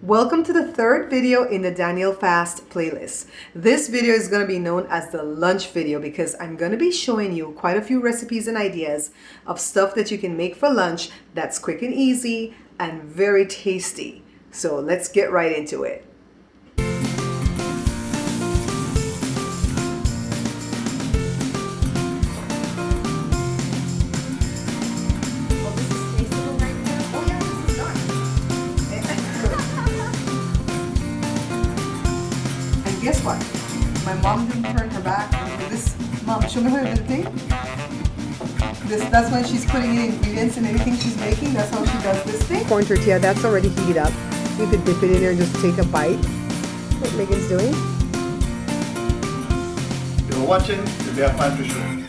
Welcome to the third video in the Daniel Fast playlist. This video is going to be known as the lunch video because I'm going to be showing you quite a few recipes and ideas of stuff that you can make for lunch that's quick and easy and very tasty. So let's get right into it. Guess what? My mom didn't turn her back on this. Mom, show me how to do the thing. That's when she's putting in ingredients in anything she's making. That's how she does this thing. Corn tortilla, that's already heated up. You could dip it in there and just take a bite. What Megan's doing. You're watching the Bear Pantry Show.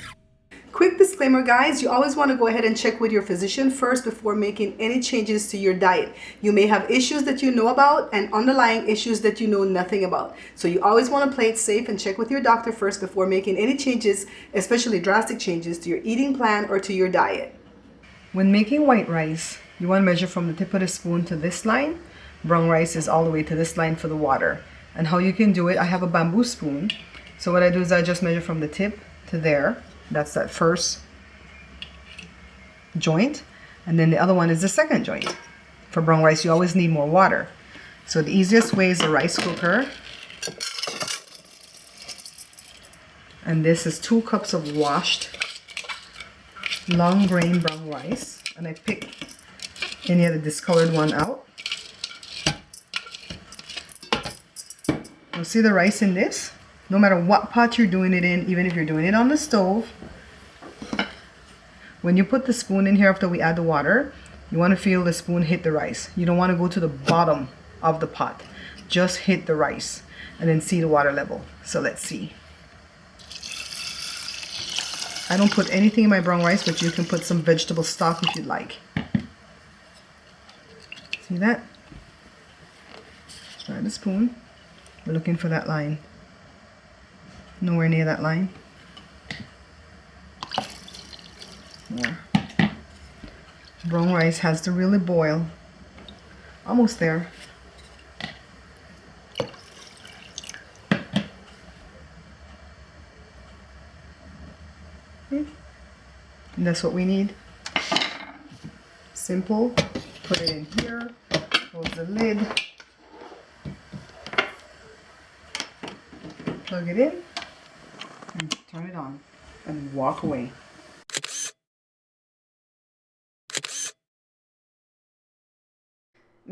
Quick disclaimer, guys, you always want to go ahead and check with your physician first before making any changes to your diet. You may have issues that you know about and underlying issues that you know nothing about. So you always want to play it safe and check with your doctor first before making any changes, especially drastic changes to your eating plan or to your diet. When making white rice, you want to measure from the tip of the spoon to this line. Brown rice is all the way to this line for the water. And how you can do it, I have a bamboo spoon. So what I do is I just measure from the tip to there. That's that first joint, and then the other one is the second joint. For brown rice, you always need more water. So the easiest way is a rice cooker. And this is 2 cups of washed long grain brown rice. And I pick any of the discolored one out. You'll see the rice in this. No matter what pot you're doing it in, even if you're doing it on the stove, when you put the spoon in here after we add the water, you want to feel the spoon hit the rice. You don't want to go to the bottom of the pot. Just hit the rice and then see the water level. So let's see. I don't put anything in my brown rice, but you can put some vegetable stock if you'd like. See that? Try the spoon. We're looking for that line. Nowhere near that line. More. Brown rice has to really boil. Almost there. Okay. And that's what we need. Simple. Put it in here. Close the lid. Plug it in. And turn it on and walk away.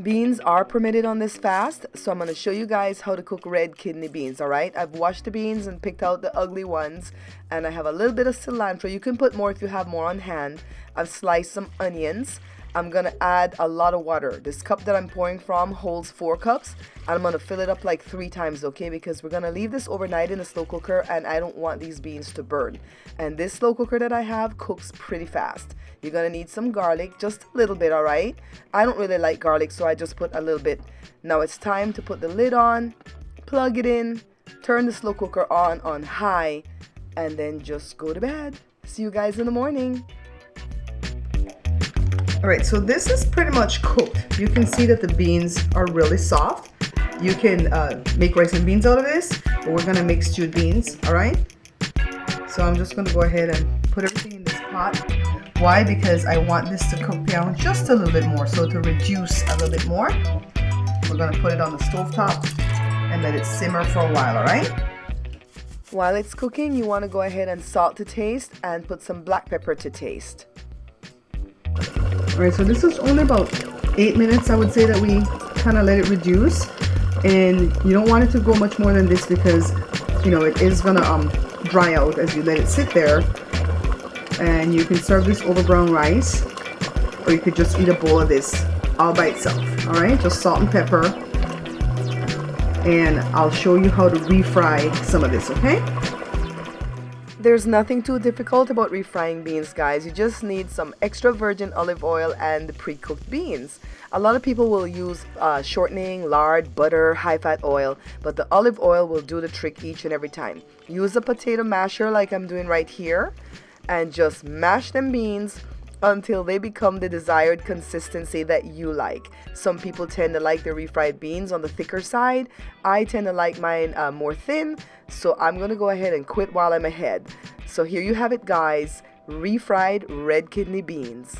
Beans are permitted on this fast, so I'm going to show you guys how to cook red kidney beans, alright? I've washed the beans and picked out the ugly ones, and I have a little bit of cilantro. You can put more if you have more on hand. I've sliced some onions. I'm going to add a lot of water. This cup that I'm pouring from holds 4 cups. And I'm going to fill it up like 3 times, okay? Because we're going to leave this overnight in a slow cooker and I don't want these beans to burn. And this slow cooker that I have cooks pretty fast. You're going to need some garlic, just a little bit, alright? I don't really like garlic, so I just put a little bit. Now it's time to put the lid on, plug it in, turn the slow cooker on high, and then just go to bed. See you guys in the morning. Alright, so this is pretty much cooked. You can see that the beans are really soft. You can make rice and beans out of this, but we're going to make stewed beans, alright? So I'm just going to go ahead and put everything in this pot. Why? Because I want this to cook down just a little bit more. So to reduce a little bit more, we're going to put it on the stovetop and let it simmer for a while, alright? While it's cooking, you want to go ahead and salt to taste and put some black pepper to taste. Alright, so this is only about 8 minutes, I would say, that we kind of let it reduce. And you don't want it to go much more than this because, you know, it is going to dry out as you let it sit there. And you can serve this over brown rice, or you could just eat a bowl of this all by itself. Alright, just salt and pepper. And I'll show you how to refry some of this, okay? There's nothing too difficult about refrying beans, guys. You just need some extra virgin olive oil and the pre-cooked beans. A lot of people will use shortening, lard, butter, high-fat oil, but the olive oil will do the trick each and every time. Use a potato masher like I'm doing right here and just mash them beans until they become the desired consistency that you like. Some people tend to like their refried beans on the thicker side. I tend to like mine more thin, so I'm gonna go ahead and quit while I'm ahead. So here you have it, guys, refried red kidney beans.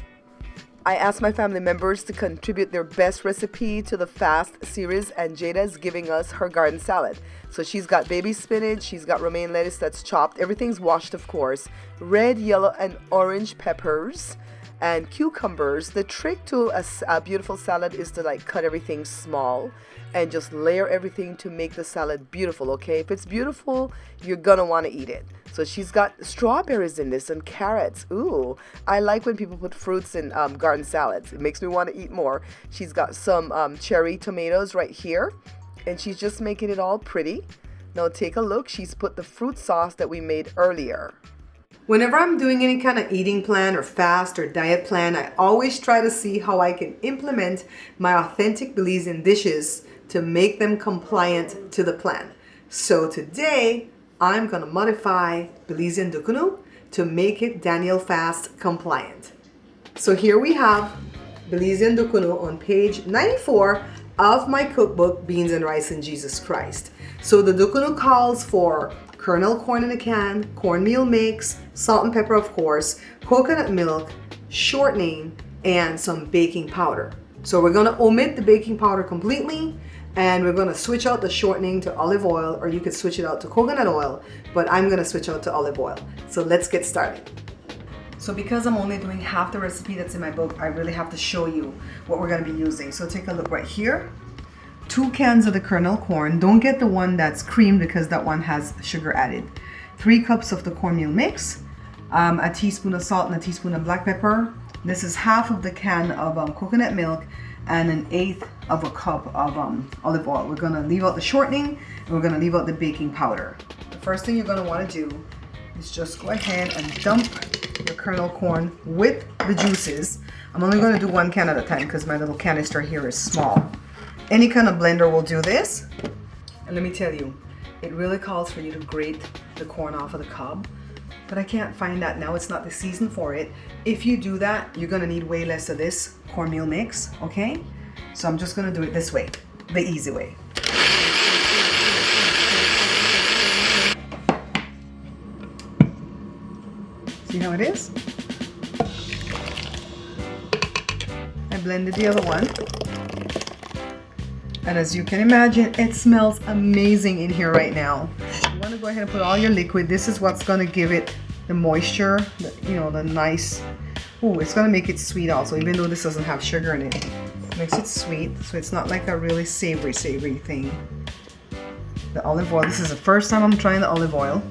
I asked my family members to contribute their best recipe to the fast series, and Jada's giving us her garden salad. So she's got baby spinach, she's got romaine lettuce that's chopped, everything's washed of course, red, yellow, and orange peppers, and cucumbers. The trick to a beautiful salad is to like cut everything small and just layer everything to make the salad beautiful, okay? If it's beautiful, you're gonna wanna eat it. So she's got strawberries in this and carrots. Ooh, I like when people put fruits in garden salads. It makes me want to eat more. She's got some cherry tomatoes right here, and she's just making it all pretty. Now take a look. She's put the fruit sauce that we made earlier. Whenever I'm doing any kind of eating plan or fast or diet plan, I always try to see how I can implement my authentic Belizean dishes to make them compliant to the plan. So today, I'm gonna modify Belizean Dukunu to make it Daniel Fast compliant. So here we have Belizean Dukunu on page 94 of my cookbook, Beans and Rice and Jesus Christ. So the Dukunu calls for kernel corn in a can, cornmeal mix, salt and pepper of course, coconut milk, shortening, and some baking powder. So we're gonna omit the baking powder completely, and we're going to switch out the shortening to olive oil, or you could switch it out to coconut oil, but I'm going to switch out to olive oil. So let's get started. So because I'm only doing half the recipe that's in my book, I really have to show you what we're going to be using. So take a look right here. 2 cans of the kernel corn. Don't get the one that's creamed because that one has sugar added. 3 cups of the cornmeal mix, a teaspoon of salt and a teaspoon of black pepper. This is half of the can of coconut milk, and 1/8 of a cup of olive oil. We're gonna leave out the shortening, and we're gonna leave out the baking powder. The first thing you're gonna wanna do is just go ahead and dump your kernel corn with the juices. I'm only gonna do 1 can at a time because my little canister here is small. Any kind of blender will do this. And let me tell you, it really calls for you to grate the corn off of the cob, but I can't find that now. It's not the season for it. If you do that, you're gonna need way less of this cornmeal mix, okay? So I'm just gonna do it this way, the easy way. See how it is? I blended the other one. And as you can imagine, it smells amazing in here right now. You wanna go ahead and put all your liquid. This is what's gonna give it the moisture, the nice, it's gonna make it sweet also, even though this doesn't have sugar in it. It makes it sweet, so it's not like a really savory thing. The olive oil, this is the first time I'm trying the olive oil.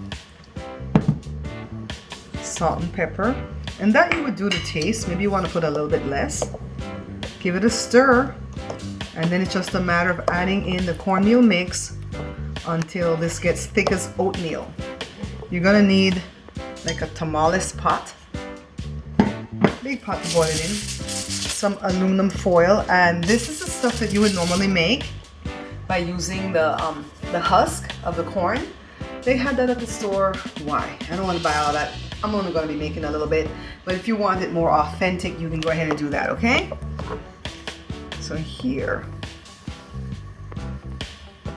Salt and pepper. And that you would do to taste. Maybe you wanna put a little bit less. Give it a stir. And then it's just a matter of adding in the cornmeal mix until this gets thick as oatmeal. You're gonna need like a tamales pot, big pot to boil it in, some aluminum foil, and this is the stuff that you would normally make by using the husk of the corn. They had that at the store. Why? I don't want to buy all that. I'm only going to be making a little bit, but if you want it more authentic, you can go ahead and do that, okay? So here,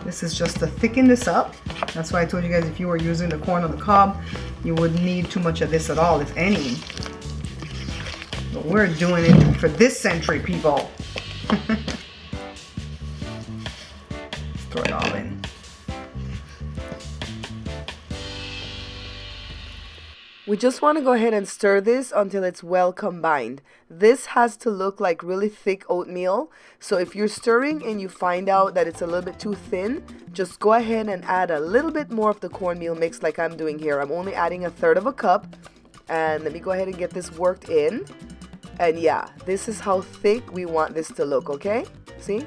this is just to thicken this up. That's why I told you guys if you were using the corn on the cob, you wouldn't need too much of this at all, if any. But we're doing it for this century, people. Let's throw it all in. We just want to go ahead and stir this until it's well combined. This has to look like really thick oatmeal. So if you're stirring and you find out that it's a little bit too thin, just go ahead and add a little bit more of the cornmeal mix like I'm doing here. I'm only adding 1/3 of a cup. And let me go ahead and get this worked in. And yeah, this is how thick we want this to look, okay? See?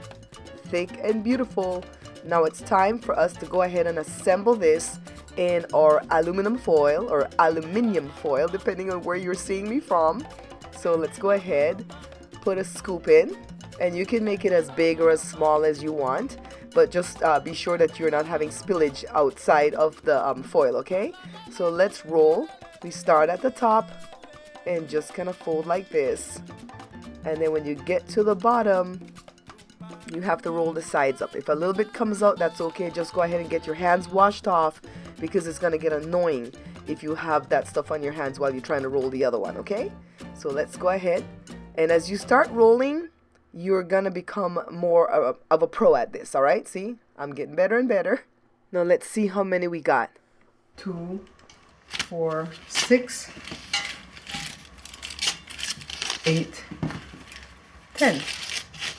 Thick and beautiful. Now it's time for us to go ahead and assemble this in our aluminum foil or aluminium foil, depending on where you're seeing me from. So let's go ahead, put a scoop in, and you can make it as big or as small as you want, but just be sure that you're not having spillage outside of the foil, okay? So let's roll. We start at the top and just kind of fold like this. And then when you get to the bottom, you have to roll the sides up. If a little bit comes out, that's okay. Just go ahead and get your hands washed off, because it's going to get annoying if you have that stuff on your hands while you're trying to roll the other one, okay? So let's go ahead. And as you start rolling, you're going to become more of a pro at this, all right? See, I'm getting better and better. Now let's see how many we got. 2, 4, 6, 8, 10.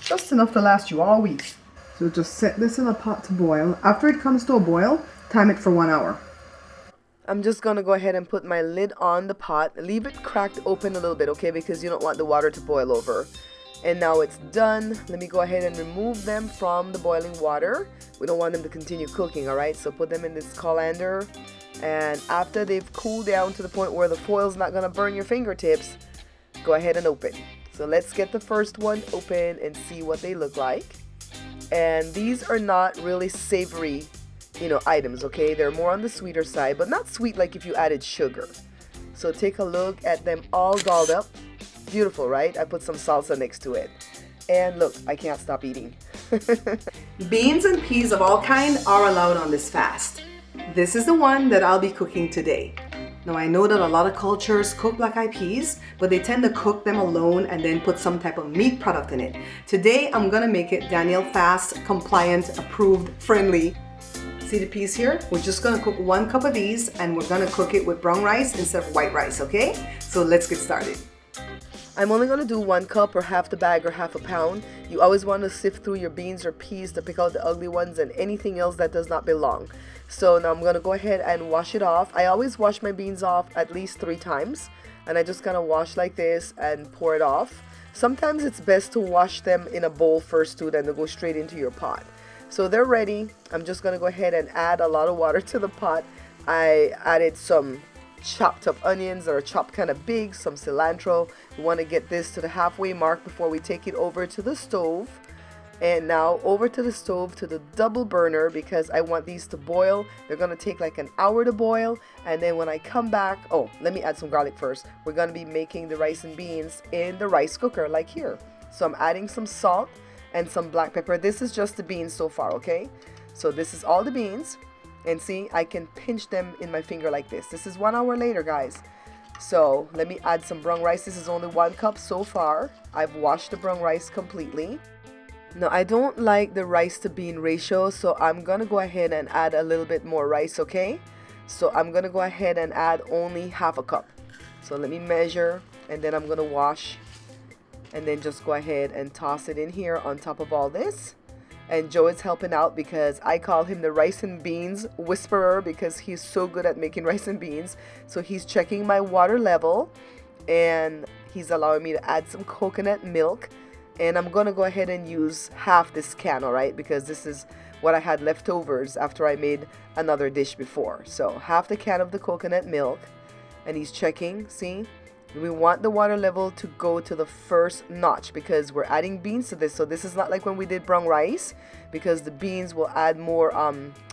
Just enough to last you all week. So just set this in a pot to boil. After it comes to a boil, time it for 1 hour. I'm just going to go ahead and put my lid on the pot. Leave it cracked open a little bit, okay? Because you don't want the water to boil over. And now it's done. Let me go ahead and remove them from the boiling water. We don't want them to continue cooking, all right? So put them in this colander. And after they've cooled down to the point where the foil's not going to burn your fingertips, go ahead and open. So let's get the first one open and see what they look like. And these are not really savory, items, okay? They're more on the sweeter side, but not sweet like if you added sugar. So take a look at them all dolled up. Beautiful, right? I put some salsa next to it. And look, I can't stop eating. Beans and peas of all kinds are allowed on this fast. This is the one that I'll be cooking today. Now I know that a lot of cultures cook black-eyed peas, but they tend to cook them alone and then put some type of meat product in it. Today I'm gonna make it Daniel Fast, compliant, approved, friendly. See the peas here? We're just gonna cook 1 cup of these, and we're gonna cook it with brown rice instead of white rice, okay? So let's get started. I'm only going to do 1 cup or half the bag or half a pound. You always want to sift through your beans or peas to pick out the ugly ones and anything else that does not belong. So now I'm going to go ahead and wash it off. I always wash my beans off at least 3 times. And I just kind of wash like this and pour it off. Sometimes it's best to wash them in a bowl first too, then to go straight into your pot. So they're ready. I'm just going to go ahead and add a lot of water to the pot. I added some chopped up onions that are chopped kind of big, some cilantro. We want to get this to the halfway mark before we take it over to the stove. And now over to the stove to the double burner, because I want these to boil. They're going to take like an hour to boil, and then when I come back, let me add some garlic first. We're going to be making the rice and beans in the rice cooker like here. So I'm adding some salt and some black pepper. This is just the beans so far, okay? So this is all the beans. And see, I can pinch them in my finger like this. This is 1 hour later, guys. So let me add some brown rice. This is only 1 cup so far. I've washed the brown rice completely. Now, I don't like the rice to bean ratio, so I'm going to go ahead and add a little bit more rice, okay? So I'm going to go ahead and add only half a cup. So let me measure, and then I'm going to wash, and then just go ahead and toss it in here on top of all this. And Joe is helping out because I call him the rice and beans whisperer, because he's so good at making rice and beans. So he's checking my water level, and he's allowing me to add some coconut milk. And I'm going to go ahead and use half this can, all right? Because this is what I had leftovers after I made another dish before. So half the can of the coconut milk. And he's checking, see? We want the water level to go to the first notch because we're adding beans to this. So this is not like when we did brown rice, because the beans will add more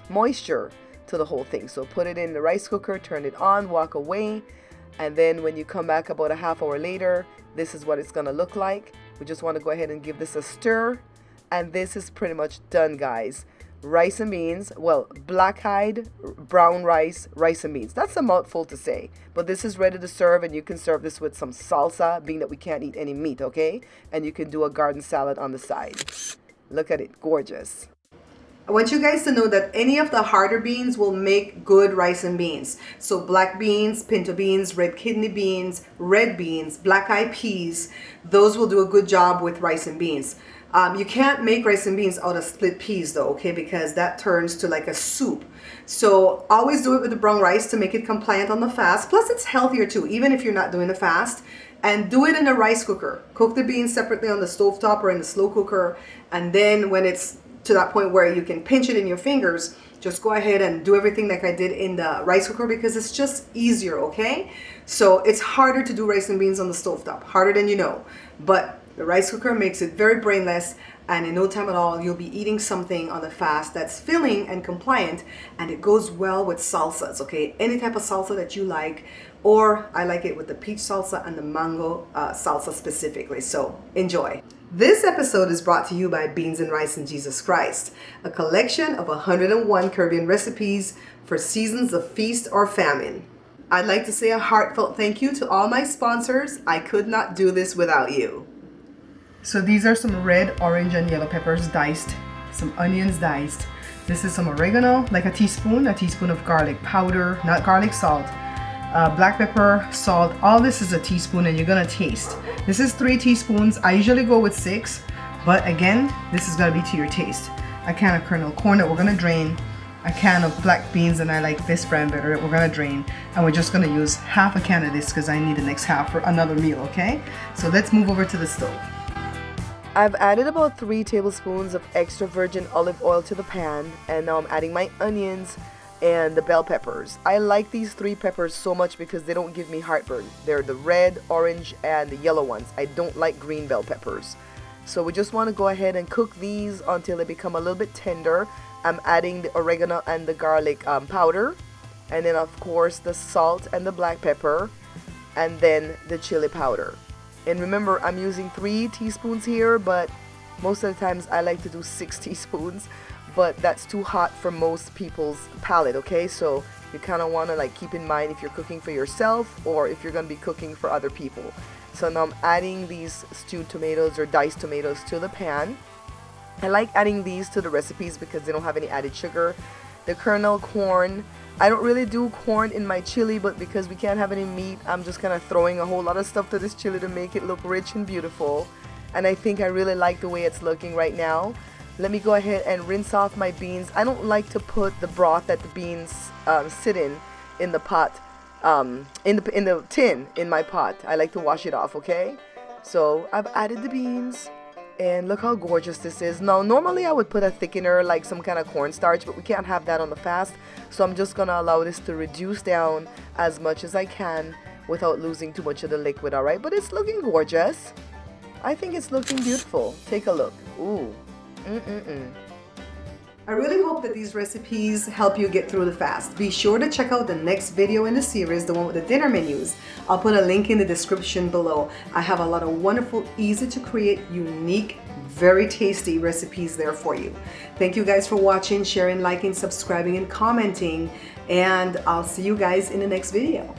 moisture to the whole thing. So put it in the rice cooker, turn it on, walk away. And then when you come back about a half hour later, this is what it's going to look like. We just want to go ahead and give this a stir. And this is pretty much done, guys. Rice and beans, well, black-eyed, brown rice, rice and beans. That's a mouthful to say, but this is ready to serve, and you can serve this with some salsa, being that we can't eat any meat, okay? And you can do a garden salad on the side. Look at it, gorgeous. I want you guys to know that any of the harder beans will make good rice and beans. So black beans, pinto beans, red kidney beans, red beans, black-eyed peas, those will do a good job with rice and beans. You can't make rice and beans out of split peas though, okay, because that turns to like a soup. So always do it with the brown rice to make it compliant on the fast. Plus it's healthier too, even if you're not doing the fast. And do it in a rice cooker. Cook the beans separately on the stovetop or in the slow cooker. And then when it's to that point where you can pinch it in your fingers, just go ahead and do everything like I did in the rice cooker, because it's just easier, okay? So it's harder to do rice and beans on the stovetop, harder than you know. But The rice cooker makes it very brainless, and in no time at all you'll be eating something on the fast that's filling and compliant, and it goes well with salsas, okay? Any type of salsa that you like, or I like it with the peach salsa and the mango salsa specifically, so enjoy. This episode is brought to you by Beans and Rice and Jesus Christ, a collection of 101 Caribbean recipes for seasons of feast or famine. I'd like to say a heartfelt thank you to all my sponsors. I could not do this without you. So these are some red, orange, and yellow peppers diced, some onions diced. This is some oregano, like a teaspoon of garlic powder, not garlic salt. Black pepper, salt, all this is a teaspoon, and you're gonna taste. This is 3 teaspoons. I usually go with 6, but again, this is gonna be to your taste. A can of kernel corn that we're gonna drain, a can of black beans, and I like this brand better, that we're gonna drain, and we're just gonna use half a can of this because I need the next half for another meal, okay? So let's move over to the stove. I've added about 3 tablespoons of extra virgin olive oil to the pan, and now I'm adding my onions and the bell peppers. I like these 3 peppers so much because they don't give me heartburn. They're the red, orange, and the yellow ones. I don't like green bell peppers. So we just want to go ahead and cook these until they become a little bit tender. I'm adding the oregano and the garlic powder, and then of course the salt and the black pepper, and then the chili powder. And remember, I'm using 3 teaspoons here, but most of the times I like to do 6 teaspoons. But that's too hot for most people's palate, okay? So you kind of want to like keep in mind if you're cooking for yourself or if you're going to be cooking for other people. So now I'm adding these stewed tomatoes or diced tomatoes to the pan. I like adding these to the recipes because they don't have any added sugar. The kernel corn, I don't really do corn in my chili, but because we can't have any meat, I'm just kind of throwing a whole lot of stuff to this chili to make it look rich and beautiful. And I think I really like the way it's looking right now. Let me go ahead and rinse off my beans. I don't like to put the broth that the beans sit in the pot, in the tin in my pot. I like to wash it off, okay? So I've added the beans, and look how gorgeous this is. Now, normally I would put a thickener like some kind of cornstarch, but we can't have that on the fast. So I'm just gonna allow this to reduce down as much as I can without losing too much of the liquid, all right? But it's looking gorgeous. I think it's looking beautiful. Take a look. Ooh. I really hope that these recipes help you get through the fast. Be sure to check out the next video in the series, the one with the dinner menus. I'll put a link in the description below. I have a lot of wonderful, easy to create, unique, very tasty recipes there for you. Thank you guys for watching, sharing, liking, subscribing, and commenting. And I'll see you guys in the next video.